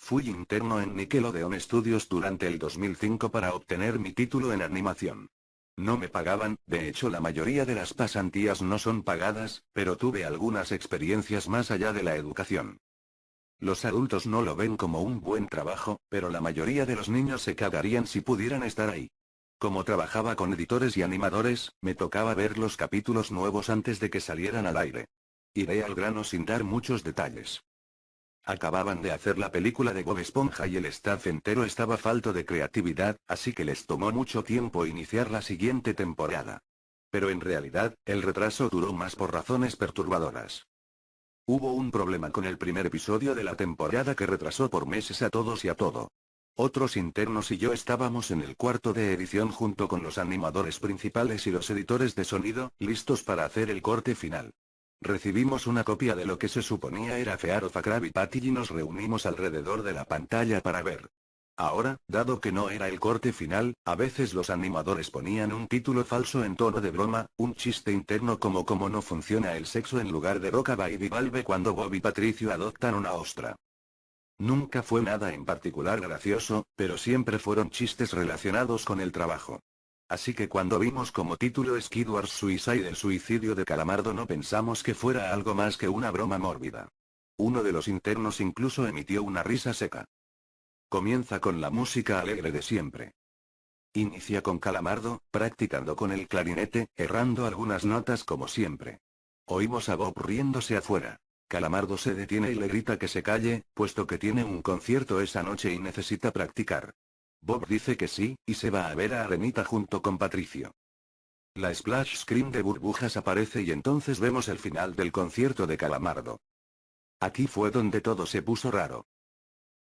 Fui interno en Nickelodeon Studios durante el 2005 para obtener mi título en animación. No me pagaban, de hecho la mayoría de las pasantías no son pagadas, pero tuve algunas experiencias más allá de la educación. Los adultos no lo ven como un buen trabajo, pero la mayoría de los niños se cagarían si pudieran estar ahí. Como trabajaba con editores y animadores, me tocaba ver los capítulos nuevos antes de que salieran al aire. Iré al grano sin dar muchos detalles. Acababan de hacer la película de Bob Esponja y el staff entero estaba falto de creatividad, así que les tomó mucho tiempo iniciar la siguiente temporada. Pero en realidad, el retraso duró más por razones perturbadoras. Hubo un problema con el primer episodio de la temporada que retrasó por meses a todos y a todo. Otros internos y yo estábamos en el cuarto de edición junto con los animadores principales y los editores de sonido, listos para hacer el corte final. Recibimos una copia de lo que se suponía era Fear of a Krabby Patty y nos reunimos alrededor de la pantalla para ver. Ahora, dado que no era el corte final, a veces los animadores ponían un título falso en tono de broma, un chiste interno como cómo no funciona el sexo en lugar de Roca Baby Valve cuando Bob y Patricio adoptan una ostra. Nunca fue nada en particular gracioso, pero siempre fueron chistes relacionados con el trabajo. Así que cuando vimos como título Skidward Suicide el suicidio de Calamardo no pensamos que fuera algo más que una broma mórbida. Uno de los internos incluso emitió una risa seca. Comienza con la música alegre de siempre. Inicia con Calamardo, practicando con el clarinete, errando algunas notas como siempre. Oímos a Bob riéndose afuera. Calamardo se detiene y le grita que se calle, puesto que tiene un concierto esa noche y necesita practicar. Bob dice que sí, y se va a ver a Arenita junto con Patricio. La splash screen de burbujas aparece y entonces vemos el final del concierto de Calamardo. Aquí fue donde todo se puso raro.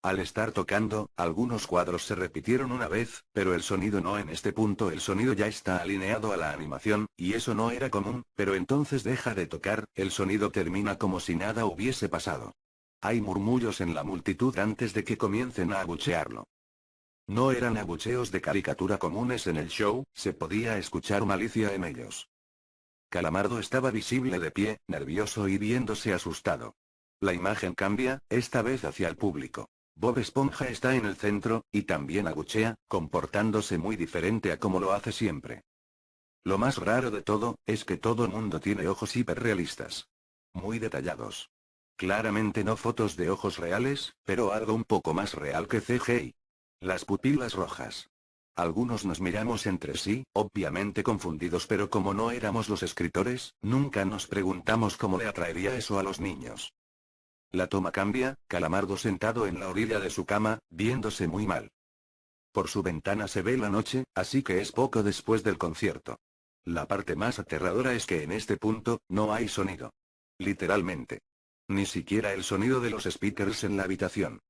Al estar tocando, algunos cuadros se repitieron una vez, pero el sonido no en este punto el sonido ya está alineado a la animación, y eso no era común, pero entonces deja de tocar, el sonido termina como si nada hubiese pasado. Hay murmullos en la multitud antes de que comiencen a abuchearlo. No eran abucheos de caricatura comunes en el show, se podía escuchar malicia en ellos. Calamardo estaba visible de pie, nervioso y viéndose asustado. La imagen cambia, esta vez hacia el público. Bob Esponja está en el centro, y también abuchea, comportándose muy diferente a como lo hace siempre. Lo más raro de todo, es que todo el mundo tiene ojos hiperrealistas. Muy detallados. Claramente no fotos de ojos reales, pero algo un poco más real que CGI. Las pupilas rojas. Algunos nos miramos entre sí, obviamente confundidos, pero como no éramos los escritores, nunca nos preguntamos cómo le atraería eso a los niños. La toma cambia, Calamardo sentado en la orilla de su cama, viéndose muy mal. Por su ventana se ve la noche, así que es poco después del concierto. La parte más aterradora es que en este punto, no hay sonido. Literalmente. Ni siquiera el sonido de los speakers en la habitación.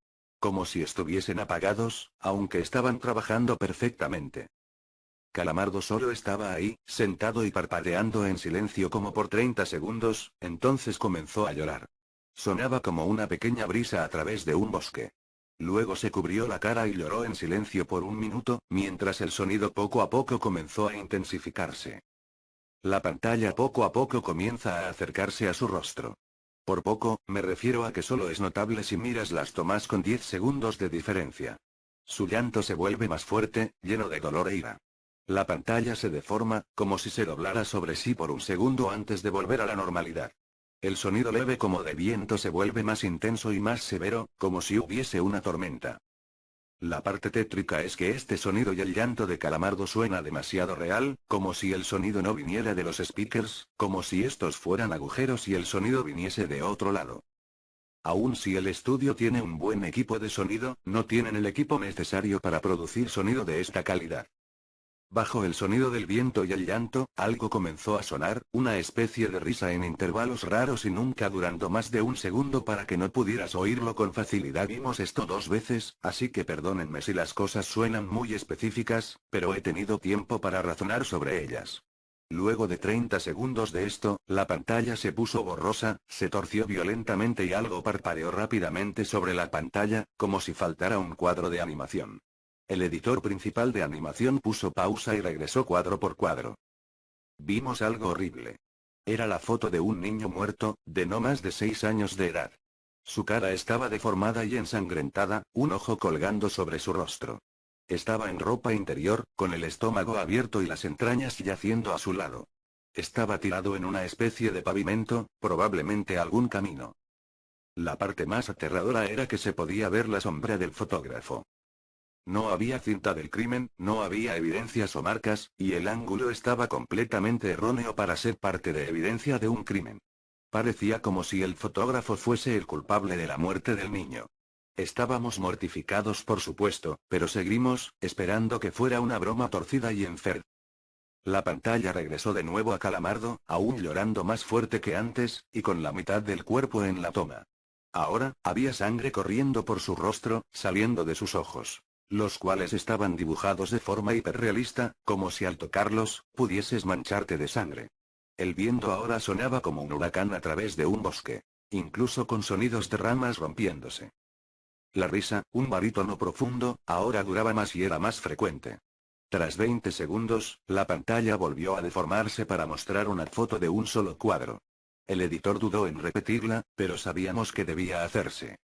Como si estuviesen apagados, aunque estaban trabajando perfectamente. Calamardo solo estaba ahí, sentado y parpadeando en silencio como por 30 segundos, entonces comenzó a llorar. Sonaba como una pequeña brisa a través de un bosque. Luego se cubrió la cara y lloró en silencio por un minuto, mientras el sonido poco a poco comenzó a intensificarse. La pantalla poco a poco comienza a acercarse a su rostro. Por poco, me refiero a que solo es notable si miras las tomas con 10 segundos de diferencia. Su llanto se vuelve más fuerte, lleno de dolor e ira. La pantalla se deforma, como si se doblara sobre sí por un segundo antes de volver a la normalidad. El sonido leve como de viento se vuelve más intenso y más severo, como si hubiese una tormenta. La parte tétrica es que este sonido y el llanto de Calamardo suena demasiado real, como si el sonido no viniera de los speakers, como si estos fueran agujeros y el sonido viniese de otro lado. Aun si el estudio tiene un buen equipo de sonido, no tienen el equipo necesario para producir sonido de esta calidad. Bajo el sonido del viento y el llanto, algo comenzó a sonar, una especie de risa en intervalos raros y nunca durando más de un segundo para que no pudieras oírlo con facilidad. Vimos esto 2 veces, así que perdónenme si las cosas suenan muy específicas, pero he tenido tiempo para razonar sobre ellas. Luego de 30 segundos de esto, la pantalla se puso borrosa, se torció violentamente y algo parpadeó rápidamente sobre la pantalla, como si faltara un cuadro de animación. El editor principal de animación puso pausa y regresó cuadro por cuadro. Vimos algo horrible. Era la foto de un niño muerto, de no más de 6 años de edad. Su cara estaba deformada y ensangrentada, un ojo colgando sobre su rostro. Estaba en ropa interior, con el estómago abierto y las entrañas yaciendo a su lado. Estaba tirado en una especie de pavimento, probablemente algún camino. La parte más aterradora era que se podía ver la sombra del fotógrafo. No había cinta del crimen, no había evidencias o marcas, y el ángulo estaba completamente erróneo para ser parte de evidencia de un crimen. Parecía como si el fotógrafo fuese el culpable de la muerte del niño. Estábamos mortificados, por supuesto, pero seguimos, esperando que fuera una broma torcida y enferma. La pantalla regresó de nuevo a Calamardo, aún llorando más fuerte que antes, y con la mitad del cuerpo en la toma. Ahora, había sangre corriendo por su rostro, saliendo de sus ojos, los cuales estaban dibujados de forma hiperrealista, como si al tocarlos, pudieses mancharte de sangre. El viento ahora sonaba como un huracán a través de un bosque, incluso con sonidos de ramas rompiéndose. La risa, un barítono profundo, ahora duraba más y era más frecuente. Tras 20 segundos, la pantalla volvió a deformarse para mostrar una foto de un solo cuadro. El editor dudó en repetirla, pero sabíamos que debía hacerse.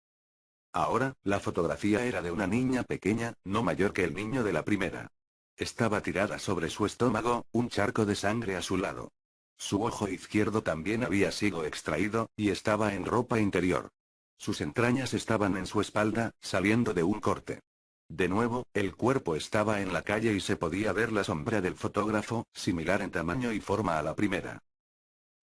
Ahora, la fotografía era de una niña pequeña, no mayor que el niño de la primera. Estaba tirada sobre su estómago, un charco de sangre a su lado. Su ojo izquierdo también había sido extraído, y estaba en ropa interior. Sus entrañas estaban en su espalda, saliendo de un corte. De nuevo, el cuerpo estaba en la calle y se podía ver la sombra del fotógrafo, similar en tamaño y forma a la primera.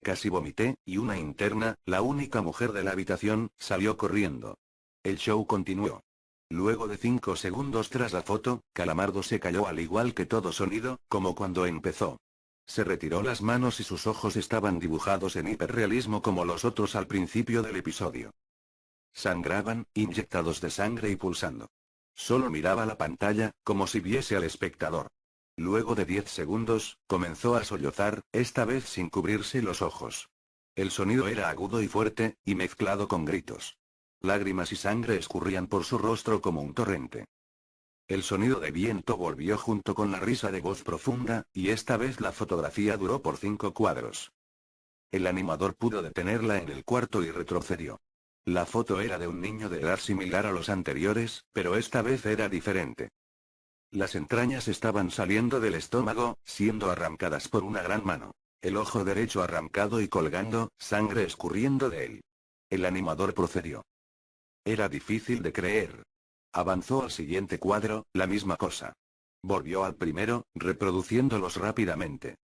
Casi vomité, y una interna, la única mujer de la habitación, salió corriendo. El show continuó. Luego de 5 segundos tras la foto, Calamardo se calló al igual que todo sonido, como cuando empezó. Se retiró las manos y sus ojos estaban dibujados en hiperrealismo como los otros al principio del episodio. Sangraban, inyectados de sangre y pulsando. Solo miraba la pantalla, como si viese al espectador. Luego de 10 segundos, comenzó a sollozar, esta vez sin cubrirse los ojos. El sonido era agudo y fuerte, y mezclado con gritos. Lágrimas y sangre escurrían por su rostro como un torrente. El sonido de viento volvió junto con la risa de voz profunda, y esta vez la fotografía duró por 5 cuadros. El animador pudo detenerla en el cuarto y retrocedió. La foto era de un niño de edad similar a los anteriores, pero esta vez era diferente. Las entrañas estaban saliendo del estómago, siendo arrancadas por una gran mano. El ojo derecho arrancado y colgando, sangre escurriendo de él. El animador procedió. Era difícil de creer. Avanzó al siguiente cuadro, la misma cosa. Volvió al primero, reproduciéndolos rápidamente.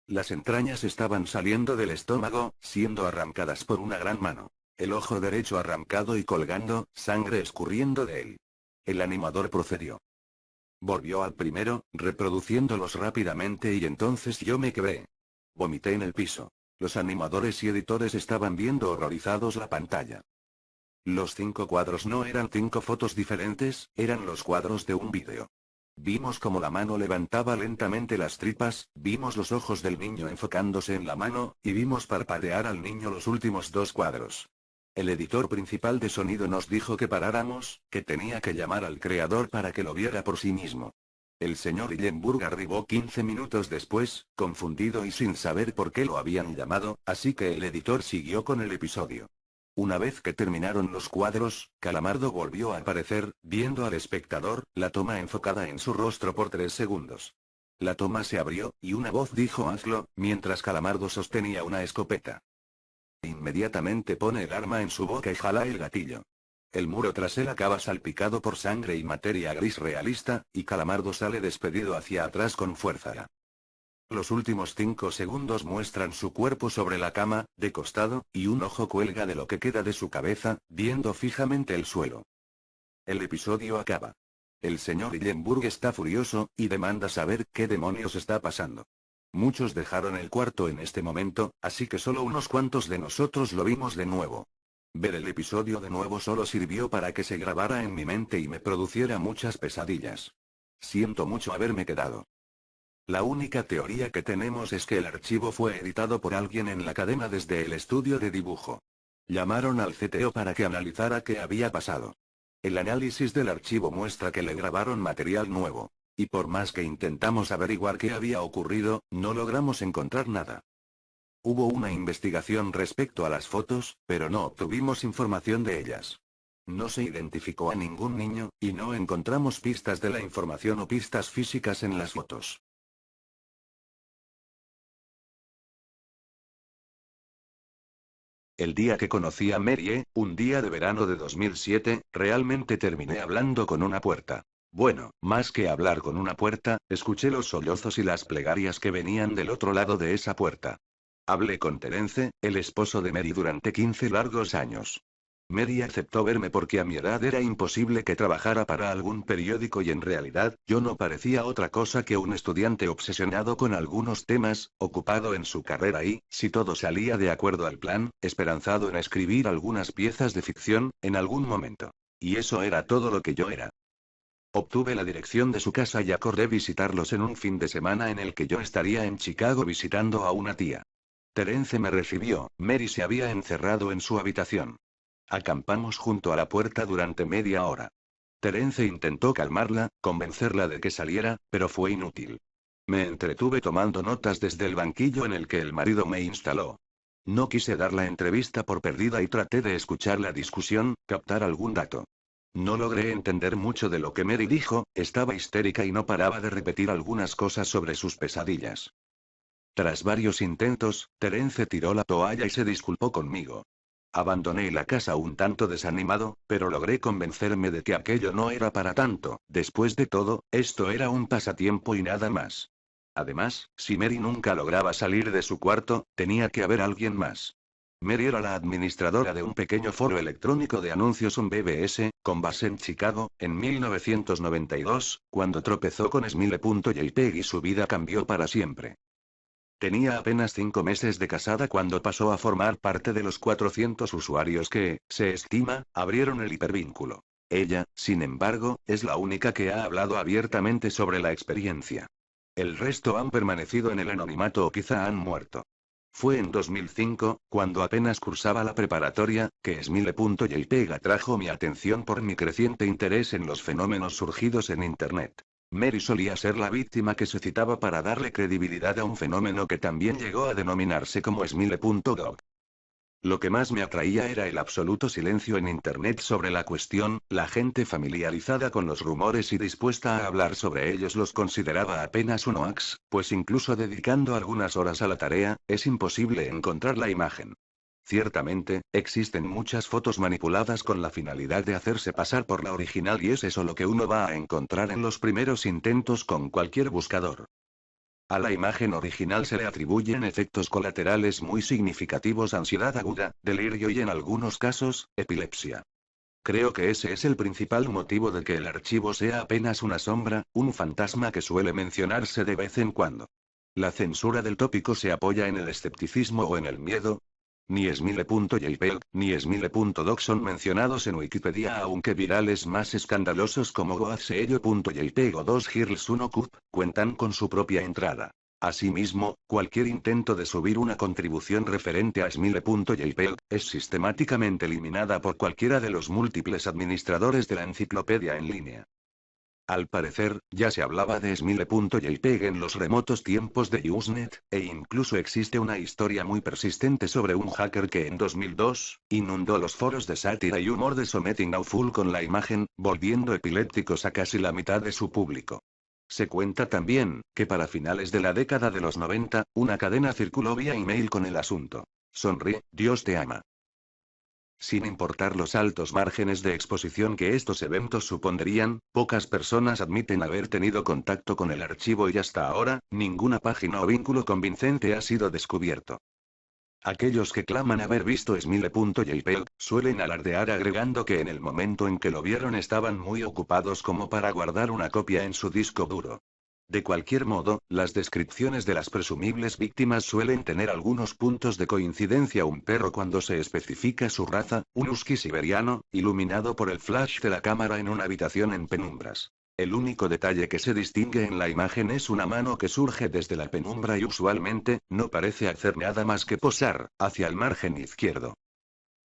Las entrañas estaban saliendo del estómago, siendo arrancadas por una gran mano. El ojo derecho arrancado y colgando, sangre escurriendo de él. El animador procedió. Volvió al primero, reproduciéndolos rápidamente y entonces yo me quedé. Vomité en el piso. Los animadores y editores estaban viendo horrorizados la pantalla. Los 5 cuadros no eran 5 fotos diferentes, eran los cuadros de un vídeo. Vimos cómo la mano levantaba lentamente las tripas, vimos los ojos del niño enfocándose en la mano, y vimos parpadear al niño los últimos 2 cuadros. El editor principal de sonido nos dijo que paráramos, que tenía que llamar al creador para que lo viera por sí mismo. El señor Hillenburg arribó 15 minutos después, confundido y sin saber por qué lo habían llamado, así que el editor siguió con el episodio. Una vez que terminaron los cuadros, Calamardo volvió a aparecer, viendo al espectador, la toma enfocada en su rostro por 3 segundos. La toma se abrió, y una voz dijo hazlo, mientras Calamardo sostenía una escopeta. Inmediatamente pone el arma en su boca y jala el gatillo. El muro tras él acaba salpicado por sangre y materia gris realista, y Calamardo sale despedido hacia atrás con fuerza. Los últimos 5 segundos muestran su cuerpo sobre la cama, de costado, y un ojo cuelga de lo que queda de su cabeza, viendo fijamente el suelo. El episodio acaba. El señor Hillenburg está furioso, y demanda saber qué demonios está pasando. Muchos dejaron el cuarto en este momento, así que solo unos cuantos de nosotros lo vimos de nuevo. Ver el episodio de nuevo solo sirvió para que se grabara en mi mente y me produciera muchas pesadillas. Siento mucho haberme quedado. La única teoría que tenemos es que el archivo fue editado por alguien en la cadena desde el estudio de dibujo. Llamaron al CTO para que analizara qué había pasado. El análisis del archivo muestra que le grabaron material nuevo. Y por más que intentamos averiguar qué había ocurrido, no logramos encontrar nada. Hubo una investigación respecto a las fotos, pero no obtuvimos información de ellas. No se identificó a ningún niño, y no encontramos pistas de la información o pistas físicas en las fotos. El día que conocí a Mary, un día de verano de 2007, realmente terminé hablando con una puerta. Bueno, más que hablar con una puerta, escuché los sollozos y las plegarias que venían del otro lado de esa puerta. Hablé con Terence, el esposo de Mary, durante 15 largos años. Mary aceptó verme porque a mi edad era imposible que trabajara para algún periódico y en realidad, yo no parecía otra cosa que un estudiante obsesionado con algunos temas, ocupado en su carrera y, si todo salía de acuerdo al plan, esperanzado en escribir algunas piezas de ficción, en algún momento. Y eso era todo lo que yo era. Obtuve la dirección de su casa y acordé visitarlos en un fin de semana en el que yo estaría en Chicago visitando a una tía. Terence me recibió, Mary se había encerrado en su habitación. Acampamos junto a la puerta durante media hora. Terence intentó calmarla, convencerla de que saliera, pero fue inútil. Me entretuve tomando notas desde el banquillo en el que el marido me instaló. No quise dar la entrevista por perdida y traté de escuchar la discusión, captar algún dato. No logré entender mucho de lo que Mary dijo, estaba histérica y no paraba de repetir algunas cosas sobre sus pesadillas. Tras varios intentos, Terence tiró la toalla y se disculpó conmigo. Abandoné la casa un tanto desanimado, pero logré convencerme de que aquello no era para tanto, después de todo, esto era un pasatiempo y nada más. Además, si Mary nunca lograba salir de su cuarto, tenía que haber alguien más. Mary era la administradora de un pequeño foro electrónico de anuncios, un BBS, con base en Chicago, en 1992, cuando tropezó con Smile.jpg y su vida cambió para siempre. Tenía apenas 5 meses de casada cuando pasó a formar parte de los 400 usuarios que, se estima, abrieron el hipervínculo. Ella, sin embargo, es la única que ha hablado abiertamente sobre la experiencia. El resto han permanecido en el anonimato o quizá han muerto. Fue en 2005, cuando apenas cursaba la preparatoria, que Smile.jpg atrajo mi atención por mi creciente interés en los fenómenos surgidos en Internet. Mary solía ser la víctima que se citaba para darle credibilidad a un fenómeno que también llegó a denominarse como Smile.gov. Lo que más me atraía era el absoluto silencio en Internet sobre la cuestión, la gente familiarizada con los rumores y dispuesta a hablar sobre ellos los consideraba apenas un hoax, pues incluso dedicando algunas horas a la tarea, es imposible encontrar la imagen. Ciertamente, existen muchas fotos manipuladas con la finalidad de hacerse pasar por la original y es eso lo que uno va a encontrar en los primeros intentos con cualquier buscador. A la imagen original se le atribuyen efectos colaterales muy significativos: ansiedad aguda, delirio y en algunos casos, epilepsia. Creo que ese es el principal motivo de que el archivo sea apenas una sombra, un fantasma que suele mencionarse de vez en cuando. La censura del tópico se apoya en el escepticismo o en el miedo. Ni Smile.jpg, ni Smile.doc son mencionados en Wikipedia, aunque virales más escandalosos como goatseello.jpg o 2girls1cup, cuentan con su propia entrada. Asimismo, cualquier intento de subir una contribución referente a Smile.jpg, es sistemáticamente eliminada por cualquiera de los múltiples administradores de la enciclopedia en línea. Al parecer, ya se hablaba de Smile.jpg en los remotos tiempos de Usenet, e incluso existe una historia muy persistente sobre un hacker que en 2002, inundó los foros de sátira y humor de Something Awful con la imagen, volviendo epilépticos a casi la mitad de su público. Se cuenta también, que para finales de la década de los 90, una cadena circuló vía email con el asunto. Sonríe, Dios te ama. Sin importar los altos márgenes de exposición que estos eventos supondrían, pocas personas admiten haber tenido contacto con el archivo y hasta ahora, ninguna página o vínculo convincente ha sido descubierto. Aquellos que claman haber visto Smile.jpg, suelen alardear agregando que en el momento en que lo vieron estaban muy ocupados como para guardar una copia en su disco duro. De cualquier modo, las descripciones de las presumibles víctimas suelen tener algunos puntos de coincidencia. Un perro cuando se especifica su raza, un husky siberiano, iluminado por el flash de la cámara en una habitación en penumbras. El único detalle que se distingue en la imagen es una mano que surge desde la penumbra y usualmente, no parece hacer nada más que posar, hacia el margen izquierdo.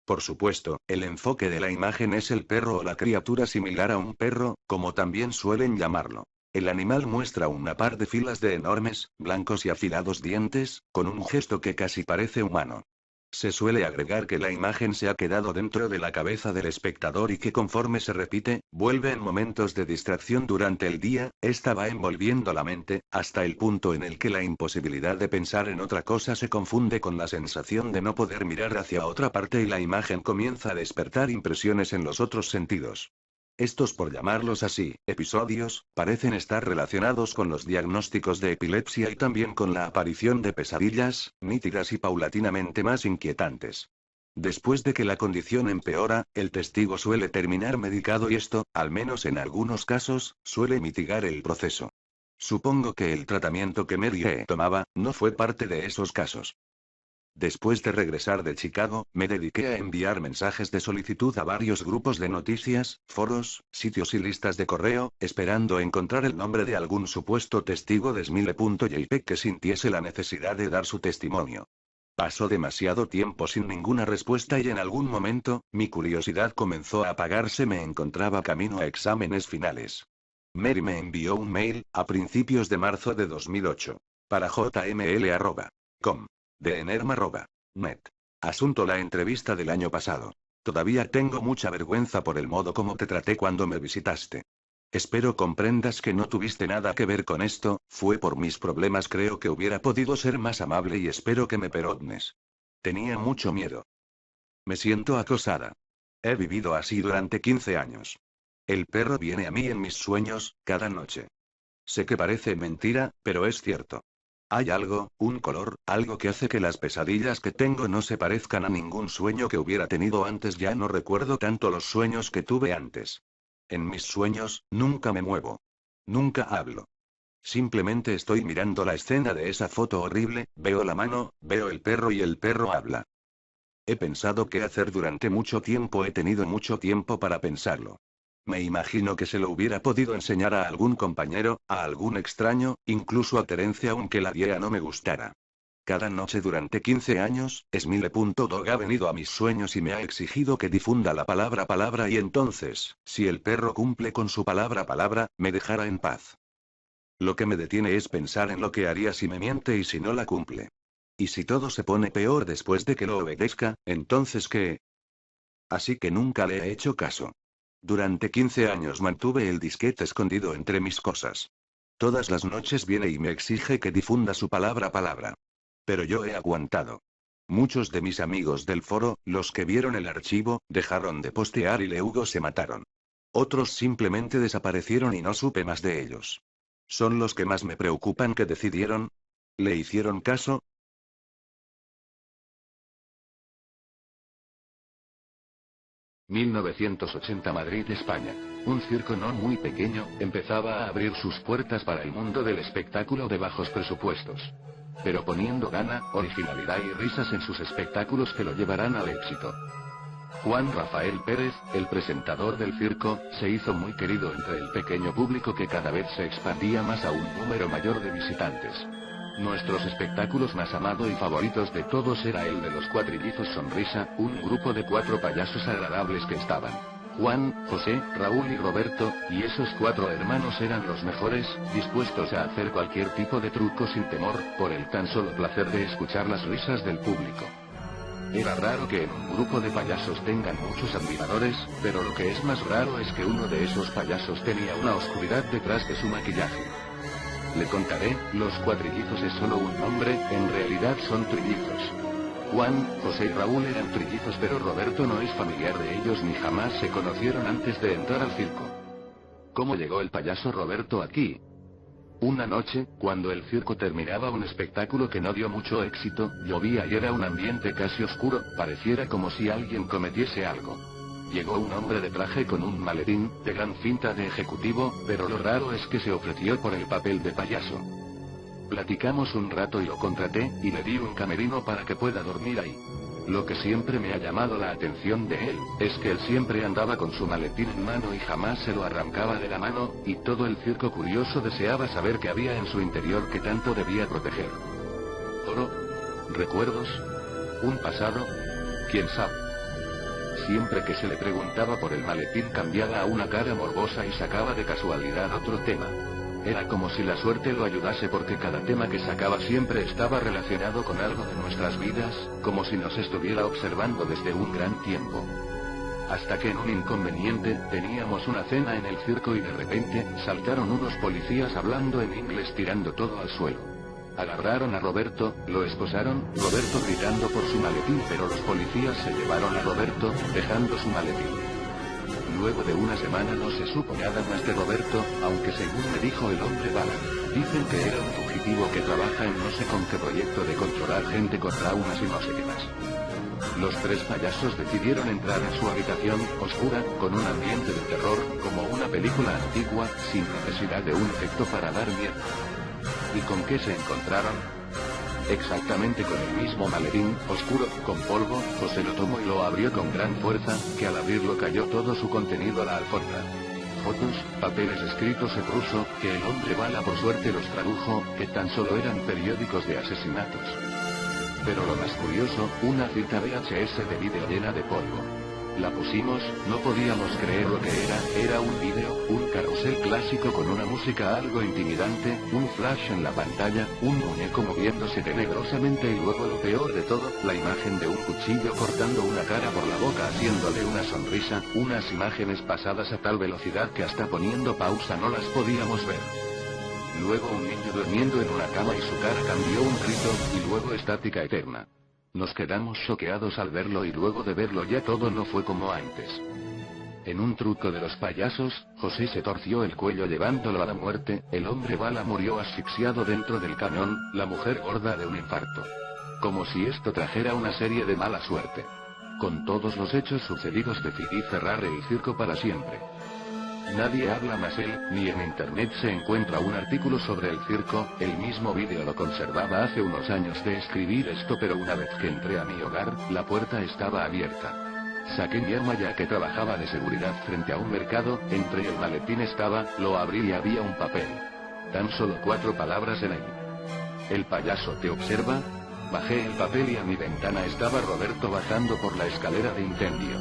Por supuesto, el enfoque de la imagen es el perro o la criatura similar a un perro, como también suelen llamarlo. El animal muestra una par de filas de enormes, blancos y afilados dientes, con un gesto que casi parece humano. Se suele agregar que la imagen se ha quedado dentro de la cabeza del espectador y que conforme se repite, vuelve en momentos de distracción durante el día, esta va envolviendo la mente, hasta el punto en el que la imposibilidad de pensar en otra cosa se confunde con la sensación de no poder mirar hacia otra parte y la imagen comienza a despertar impresiones en los otros sentidos. Estos, por llamarlos así, episodios, parecen estar relacionados con los diagnósticos de epilepsia y también con la aparición de pesadillas, nítidas y paulatinamente más inquietantes. Después de que la condición empeora, el testigo suele terminar medicado y esto, al menos en algunos casos, suele mitigar el proceso. Supongo que el tratamiento que Mary tomaba, no fue parte de esos casos. Después de regresar de Chicago, me dediqué a enviar mensajes de solicitud a varios grupos de noticias, foros, sitios y listas de correo, esperando encontrar el nombre de algún supuesto testigo de Smile.jpg que sintiese la necesidad de dar su testimonio. Pasó demasiado tiempo sin ninguna respuesta y en algún momento, mi curiosidad comenzó a apagarse. Me encontraba camino a exámenes finales. Mary me envió un mail, a principios de marzo de 2008. Para jml@com. De enerma.net. Asunto: la entrevista del año pasado. Todavía tengo mucha vergüenza por el modo como te traté cuando me visitaste. Espero comprendas que no tuviste nada que ver con esto, fue por mis problemas. Creo que hubiera podido ser más amable y espero que me perdones. Tenía mucho miedo. Me siento acosada. He vivido así durante 15 años. El perro viene a mí en mis sueños, cada noche. Sé que parece mentira, pero es cierto. Hay algo, un color, algo que hace que las pesadillas que tengo no se parezcan a ningún sueño que hubiera tenido antes. Ya no recuerdo tanto los sueños que tuve antes. En mis sueños, nunca me muevo. Nunca hablo. Simplemente estoy mirando la escena de esa foto horrible, veo la mano, veo el perro y el perro habla. He pensado qué hacer durante mucho tiempo, he tenido mucho tiempo para pensarlo. Me imagino que se lo hubiera podido enseñar a algún compañero, a algún extraño, incluso a Terence, aunque la idea no me gustara. Cada noche durante 15 años, Smile.dog ha venido a mis sueños y me ha exigido que difunda la palabra y entonces, si el perro cumple con su palabra, me dejará en paz. Lo que me detiene es pensar en lo que haría si me miente y si no la cumple. Y si todo se pone peor después de que lo obedezca, entonces ¿qué? Así que nunca le he hecho caso. Durante 15 años mantuve el disquete escondido entre mis cosas. Todas las noches viene y me exige que difunda su palabra. Pero yo he aguantado. Muchos de mis amigos del foro, los que vieron el archivo, dejaron de postear y luego se mataron. Otros simplemente desaparecieron y no supe más de ellos. Son los que más me preocupan. ¿Qué decidieron? ¿Le hicieron caso? ...1980 Madrid, España. Un circo no muy pequeño, empezaba a abrir sus puertas para el mundo del espectáculo de bajos presupuestos. Pero poniendo gana, originalidad y risas en sus espectáculos que lo llevarán al éxito. Juan Rafael Pérez, el presentador del circo, se hizo muy querido entre el pequeño público que cada vez se expandía más a un número mayor de visitantes. Nuestros espectáculos más amado y favoritos de todos era el de los Cuatrillizos Sonrisa, un grupo de 4 payasos agradables que estaban Juan, José, Raúl y Roberto, y esos 4 hermanos eran los mejores, dispuestos a hacer cualquier tipo de truco sin temor, por el tan solo placer de escuchar las risas del público. Era raro que en un grupo de payasos tengan muchos admiradores, pero lo que es más raro es que uno de esos payasos tenía una oscuridad detrás de su maquillaje. Le contaré, los Cuatrillizos es solo un nombre, en realidad son trillizos. Juan, José y Raúl eran trillizos, pero Roberto no es familiar de ellos ni jamás se conocieron antes de entrar al circo. ¿Cómo llegó el payaso Roberto aquí? Una noche, cuando el circo terminaba un espectáculo que no dio mucho éxito, llovía y era un ambiente casi oscuro, pareciera como si alguien cometiese algo. Llegó un hombre de traje con un maletín, de gran finta de ejecutivo, pero lo raro es que se ofreció por el papel de payaso. Platicamos un rato y lo contraté, y le di un camerino para que pueda dormir ahí. Lo que siempre me ha llamado la atención de él, es que él siempre andaba con su maletín en mano y jamás se lo arrancaba de la mano, y todo el circo curioso deseaba saber qué había en su interior que tanto debía proteger. ¿Oro? ¿Recuerdos? ¿Un pasado? ¿Quién sabe? Siempre que se le preguntaba por el maletín cambiaba a una cara morbosa y sacaba de casualidad otro tema. Era como si la suerte lo ayudase porque cada tema que sacaba siempre estaba relacionado con algo de nuestras vidas, como si nos estuviera observando desde un gran tiempo. Hasta que en un inconveniente, teníamos una cena en el circo y de repente, saltaron unos policías hablando en inglés tirando todo al suelo. Agarraron a Roberto, lo esposaron, Roberto gritando por su maletín, pero los policías se llevaron a Roberto, dejando su maletín. Luego de una semana no se supo nada más de Roberto, aunque según me dijo el hombre bala, dicen que era un fugitivo que trabaja en no sé con qué proyecto de controlar gente con traumas y no sé qué más. Los tres payasos decidieron entrar en su habitación, oscura, con un ambiente de terror, como una película antigua, sin necesidad de un efecto para dar miedo. ¿Y con qué se encontraron? Exactamente con el mismo maletín, oscuro, con polvo. José lo tomó y lo abrió con gran fuerza, que al abrirlo cayó todo su contenido a la alfombra. Fotos, papeles escritos en ruso, que el hombre bala por suerte los tradujo, que tan solo eran periódicos de asesinatos. Pero lo más curioso, una cinta VHS de vídeo llena de polvo. La pusimos, no podíamos creer lo que era un vídeo, un carrusel clásico con una música algo intimidante, un flash en la pantalla, un muñeco moviéndose tenebrosamente y luego lo peor de todo, la imagen de un cuchillo cortando una cara por la boca haciéndole una sonrisa, unas imágenes pasadas a tal velocidad que hasta poniendo pausa no las podíamos ver. Luego un niño durmiendo en una cama y su cara cambió un grito, y luego estática eterna. Nos quedamos choqueados al verlo y luego de verlo ya todo no fue como antes. En un truco de los payasos, José se torció el cuello llevándolo a la muerte, el hombre bala murió asfixiado dentro del cañón, la mujer gorda de un infarto. Como si esto trajera una serie de mala suerte. Con todos los hechos sucedidos decidí cerrar el circo para siempre. Nadie habla más él, ni en internet se encuentra un artículo sobre el circo, el mismo vídeo lo conservaba hace unos años de escribir esto, pero una vez que entré a mi hogar, la puerta estaba abierta. Saqué mi arma ya que trabajaba de seguridad frente a un mercado, entre el maletín estaba, lo abrí y había un papel. Tan solo 4 palabras en él. El payaso te observa. Bajé el papel y a mi ventana estaba Roberto bajando por la escalera de incendio.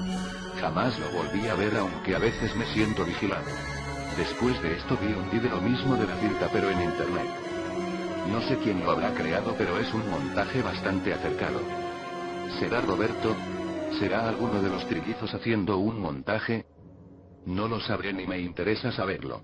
Jamás lo volví a ver aunque a veces me siento vigilado. Después de esto vi un vídeo mismo de la cinta pero en internet. No sé quién lo habrá creado pero es un montaje bastante acercado. ¿Será Roberto? ¿Será alguno de los trillizos haciendo un montaje? No lo sabré ni me interesa saberlo.